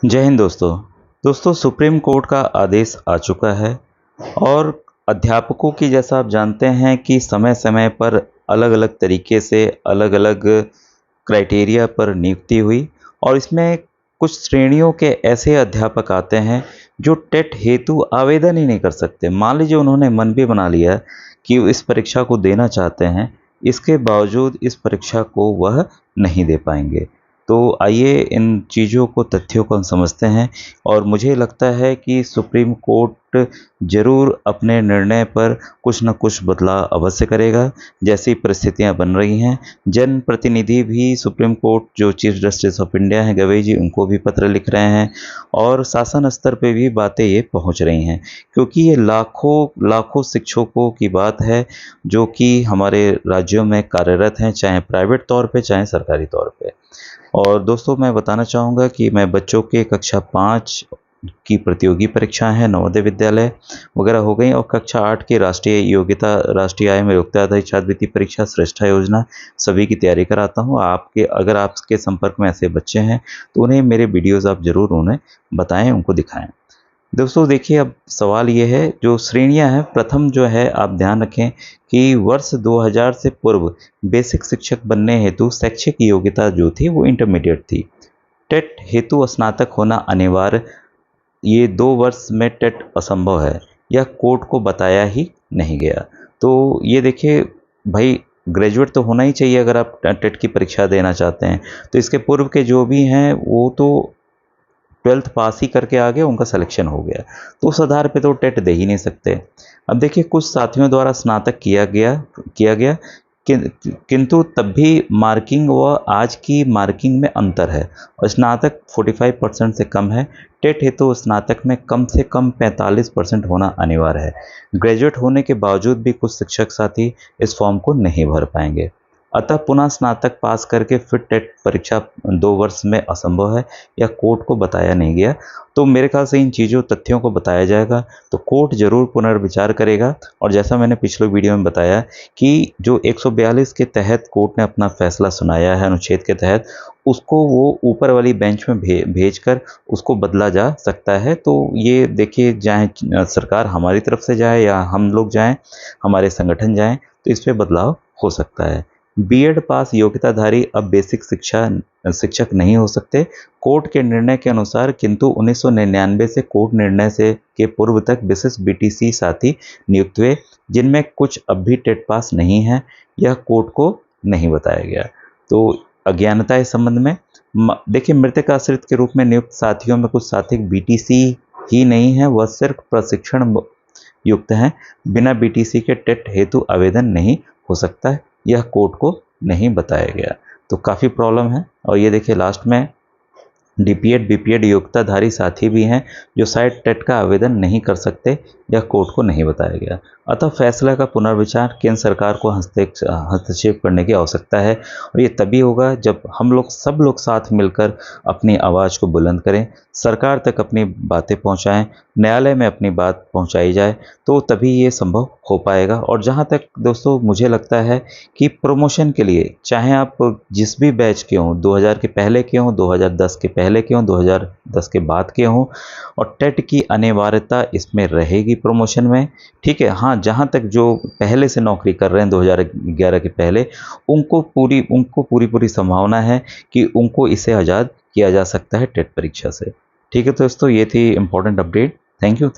जय हिंद दोस्तों supreme court का आदेश आ चुका है और अध्यापकों की जैसा आप जानते हैं कि समय समय पर अलग अलग तरीके से अलग अलग क्राइटेरिया पर नियुक्ति हुई और इसमें कुछ श्रेणियों के ऐसे अध्यापक आते हैं जो टेट हेतु आवेदन ही नहीं कर सकते। मान लीजिए उन्होंने मन भी बना लिया कि इस परीक्षा को देना चाहते हैं, इसके बावजूद इस परीक्षा को वह नहीं दे पाएंगे। तो आइए इन चीज़ों को, तथ्यों को हम समझते हैं और मुझे लगता है कि सुप्रीम कोर्ट ज़रूर अपने निर्णय पर कुछ न कुछ बदलाव अवश्य करेगा। जैसी परिस्थितियां बन रही हैं, जनप्रतिनिधि भी सुप्रीम कोर्ट जो चीफ जस्टिस ऑफ इंडिया हैं गवई जी, उनको भी पत्र लिख रहे हैं और शासन स्तर पे भी बातें ये पहुंच रही हैं, क्योंकि ये लाखों लाखों शिक्षकों की बात है जो कि हमारे राज्यों में कार्यरत हैं, चाहे प्राइवेट तौर पे चाहे सरकारी तौर पे। और दोस्तों मैं बताना चाहूँगा कि मैं बच्चों के कक्षा 5 की प्रतियोगी परीक्षाएं हैं, नवोदय विद्यालय वगैरह हो गई, और कक्षा 8 की राष्ट्रीय आय में योग्यता आधारित छात्रवृत्ति परीक्षा श्रेष्ठा योजना सभी की तैयारी कराता हूँ। अगर आपके संपर्क में ऐसे बच्चे हैं तो उन्हें मेरे वीडियोज़ आप ज़रूर उन्हें बताएं, उनको दिखाएं। दोस्तों देखिए, अब सवाल ये है, जो श्रेणियां हैं, प्रथम जो है आप ध्यान रखें कि वर्ष 2000 से पूर्व बेसिक शिक्षक बनने हेतु शैक्षिक योग्यता जो थी वो इंटरमीडिएट थी। टेट हेतु स्नातक होना अनिवार्य, ये 2 वर्ष में टेट असंभव है, यह कोर्ट को बताया ही नहीं गया। तो ये देखिए भाई, ग्रेजुएट तो होना ही चाहिए अगर आप टेट की परीक्षा देना चाहते हैं। तो इसके पूर्व के जो भी हैं वो तो 12th पास ही करके आ गए, उनका सिलेक्शन हो गया, तो उस आधार पे तो टेट दे ही नहीं सकते। अब देखिए, कुछ साथियों द्वारा स्नातक किया गया किंतु तब भी मार्किंग व आज की मार्किंग में अंतर है और स्नातक 45% से कम है। टेट हेतु स्नातक में कम से कम 45% होना अनिवार्य है। ग्रेजुएट होने के बावजूद भी कुछ शिक्षक साथी इस फॉर्म को नहीं भर पाएंगे, अतः पुनः स्नातक पास करके फिर टेट परीक्षा 2 वर्ष में असंभव है, यह कोर्ट को बताया नहीं गया। तो मेरे ख्याल से इन चीज़ों, तथ्यों को बताया जाएगा तो कोर्ट जरूर पुनर्विचार करेगा। और जैसा मैंने पिछले वीडियो में बताया कि जो 142 के तहत कोर्ट ने अपना फैसला सुनाया है, अनुच्छेद के तहत, उसको वो ऊपर वाली बेंच में भेजकर उसको बदला जा सकता है। तो ये देखिए, चाहे सरकार हमारी तरफ से जाए या हम लोग जाएं, हमारे संगठन जाएं, तो इस पर बदलाव हो सकता है। बीएड पास योग्यताधारी अब बेसिक शिक्षक नहीं हो सकते, कोर्ट के निर्णय के अनुसार, किंतु 1999 से कोर्ट निर्णय से के पूर्व तक विशिष्ट बीटीसी साथी नियुक्त हुए, जिनमें कुछ अब भी टेट पास नहीं है, यह कोर्ट को नहीं बताया गया। तो अज्ञानता इस संबंध में देखिए, मृतक आश्रित के रूप में नियुक्त साथियों में कुछ साथी बीटीसी ही नहीं है, वह सिर्फ प्रशिक्षण युक्त हैं, बिना बीटीसी के टेट हेतु आवेदन नहीं हो सकता है, यह कोर्ट को नहीं बताया गया। तो काफ़ी प्रॉब्लम है। और ये देखिए, लास्ट में डीपीएड बीपीएड योग्यताधारी साथी भी हैं जो शायद टेट का आवेदन नहीं कर सकते, यह कोर्ट को नहीं बताया गया। अतः फैसला का पुनर्विचार केंद्र सरकार को हस्तक्षेप करने की आवश्यकता है और ये तभी होगा जब हम सब लोग साथ मिलकर अपनी आवाज़ को बुलंद करें, सरकार तक अपनी बातें पहुंचाएं, न्यायालय में अपनी बात पहुंचाई जाए, तो तभी ये संभव हो पाएगा। और जहां तक दोस्तों मुझे लगता है कि प्रमोशन के लिए, चाहे आप जिस भी बैच के हों, 2000 के पहले के हों, 2010 के पहले के हों, 2010 के बाद के हों, और टेट की अनिवार्यता इसमें रहेगी प्रमोशन में। ठीक है, हाँ, जहाँ तक जो पहले से नौकरी कर रहे हैं 2011 के पहले, उनको पूरी संभावना है कि उनको इससे आज़ाद किया जा सकता है टेट परीक्षा से। ठीक है दोस्तों, ये थी इम्पोर्टेंट अपडेट। Thank you.